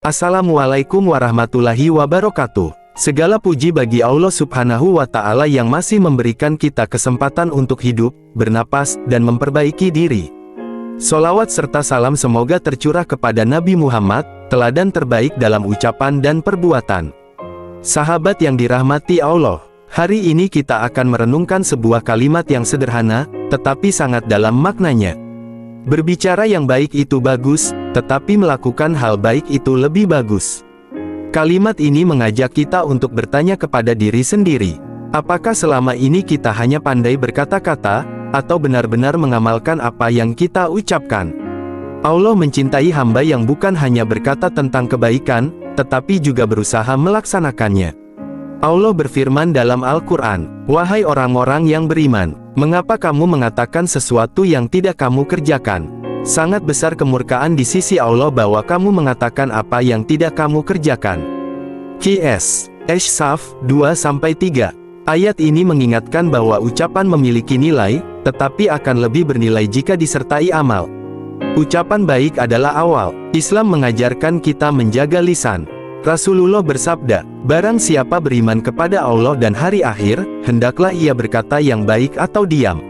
Assalamualaikum warahmatullahi wabarakatuh. Segala puji bagi Allah Subhanahu wa Ta'ala yang masih memberikan kita kesempatan untuk hidup, bernapas, dan memperbaiki diri. Sholawat serta salam semoga tercurah kepada Nabi Muhammad, teladan terbaik dalam ucapan dan perbuatan. Sahabat yang dirahmati Allah, hari ini kita akan merenungkan sebuah kalimat yang sederhana, tetapi sangat dalam maknanya. Berbicara yang baik itu bagus, tetapi melakukan hal baik itu lebih bagus. Kalimat ini mengajak kita untuk bertanya kepada diri sendiri. Apakah selama ini kita hanya pandai berkata-kata, atau benar-benar mengamalkan apa yang kita ucapkan? Allah mencintai hamba yang bukan hanya berkata tentang kebaikan, tetapi juga berusaha melaksanakannya. Allah berfirman dalam Al-Quran, "Wahai orang-orang yang beriman, mengapa kamu mengatakan sesuatu yang tidak kamu kerjakan? Sangat besar kemurkaan di sisi Allah bahwa kamu mengatakan apa yang tidak kamu kerjakan." Qs. Ash-Shaf 2-3. Ayat ini mengingatkan bahwa ucapan memiliki nilai, tetapi akan lebih bernilai jika disertai amal. Ucapan baik adalah awal. Islam mengajarkan kita menjaga lisan. Rasulullah bersabda, "Barang siapa beriman kepada Allah dan hari akhir, hendaklah ia berkata yang baik atau diam."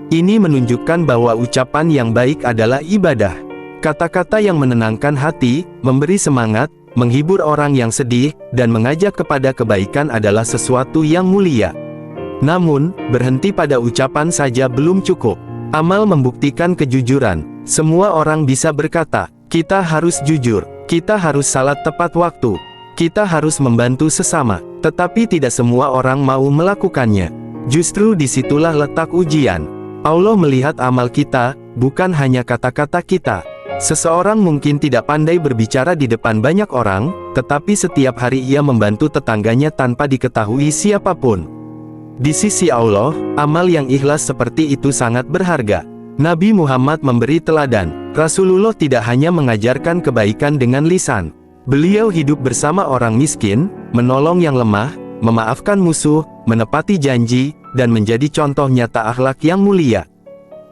Ini menunjukkan bahwa ucapan yang baik adalah ibadah. Kata-kata yang menenangkan hati, memberi semangat, menghibur orang yang sedih, dan mengajak kepada kebaikan adalah sesuatu yang mulia. Namun, berhenti pada ucapan saja belum cukup. Amal membuktikan kejujuran. Semua orang bisa berkata, "Kita harus jujur. Kita harus salat tepat waktu. Kita harus membantu sesama." Tetapi tidak semua orang mau melakukannya. Justru disitulah letak ujian. Allah melihat amal kita, bukan hanya kata-kata kita. Seseorang mungkin tidak pandai berbicara di depan banyak orang, tetapi setiap hari ia membantu tetangganya tanpa diketahui siapapun. Di sisi Allah, amal yang ikhlas seperti itu sangat berharga. Nabi Muhammad memberi teladan. Rasulullah tidak hanya mengajarkan kebaikan dengan lisan. Beliau hidup bersama orang miskin, menolong yang lemah, memaafkan musuh, menepati janji, dan menjadi contoh nyata akhlak yang mulia.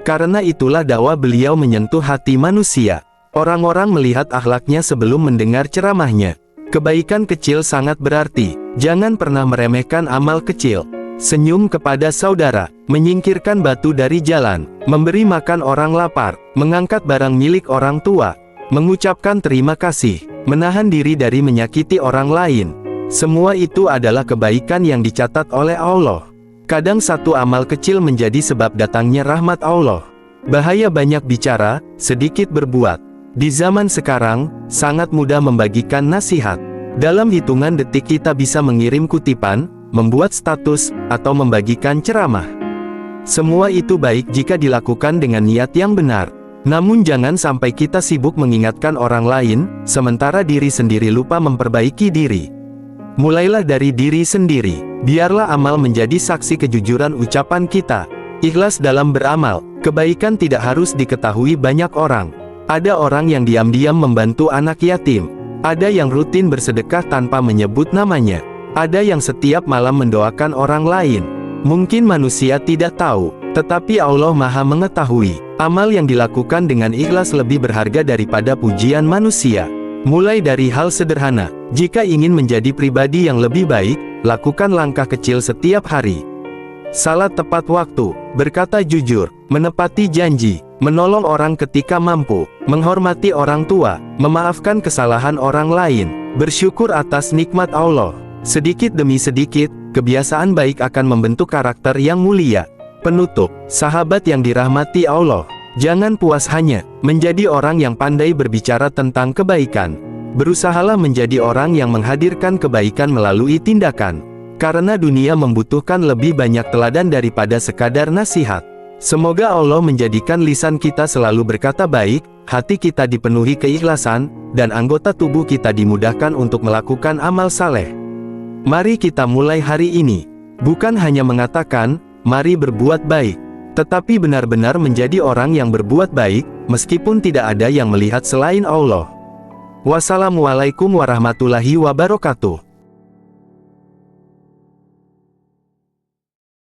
Karena itulah dakwah beliau menyentuh hati manusia. Orang-orang melihat akhlaknya sebelum mendengar ceramahnya. Kebaikan kecil sangat berarti. Jangan pernah meremehkan amal kecil. Senyum kepada saudara, menyingkirkan batu dari jalan, memberi makan orang lapar, mengangkat barang milik orang tua, mengucapkan terima kasih, menahan diri dari menyakiti orang lain. Semua itu adalah kebaikan yang dicatat oleh Allah. Kadang satu amal kecil menjadi sebab datangnya rahmat Allah. Bahaya banyak bicara, sedikit berbuat. Di zaman sekarang, sangat mudah membagikan nasihat. Dalam hitungan detik kita bisa mengirim kutipan, membuat status, atau membagikan ceramah. Semua itu baik jika dilakukan dengan niat yang benar. Namun jangan sampai kita sibuk mengingatkan orang lain, sementara diri sendiri lupa memperbaiki diri. Mulailah dari diri sendiri. Biarlah amal menjadi saksi kejujuran ucapan kita. Ikhlas dalam beramal. Kebaikan tidak harus diketahui banyak orang. Ada orang yang diam-diam membantu anak yatim. Ada yang rutin bersedekah tanpa menyebut namanya. Ada yang setiap malam mendoakan orang lain. Mungkin manusia tidak tahu, tetapi Allah Maha mengetahui. Amal yang dilakukan dengan ikhlas lebih berharga daripada pujian manusia. Mulai dari hal sederhana. Jika ingin menjadi pribadi yang lebih baik, lakukan langkah kecil setiap hari. Salat tepat waktu, berkata jujur, menepati janji, menolong orang ketika mampu, menghormati orang tua, memaafkan kesalahan orang lain, bersyukur atas nikmat Allah. Sedikit demi sedikit, kebiasaan baik akan membentuk karakter yang mulia. Penutup, sahabat yang dirahmati Allah, jangan puas hanya menjadi orang yang pandai berbicara tentang kebaikan. Berusahalah menjadi orang yang menghadirkan kebaikan melalui tindakan. Karena dunia membutuhkan lebih banyak teladan daripada sekadar nasihat. Semoga Allah menjadikan lisan kita selalu berkata baik, hati kita dipenuhi keikhlasan, dan anggota tubuh kita dimudahkan untuk melakukan amal saleh. Mari kita mulai hari ini. Bukan hanya mengatakan, mari berbuat baik. Tetapi benar-benar menjadi orang yang berbuat baik, meskipun tidak ada yang melihat selain Allah. Wassalamualaikum warahmatullahi wabarakatuh.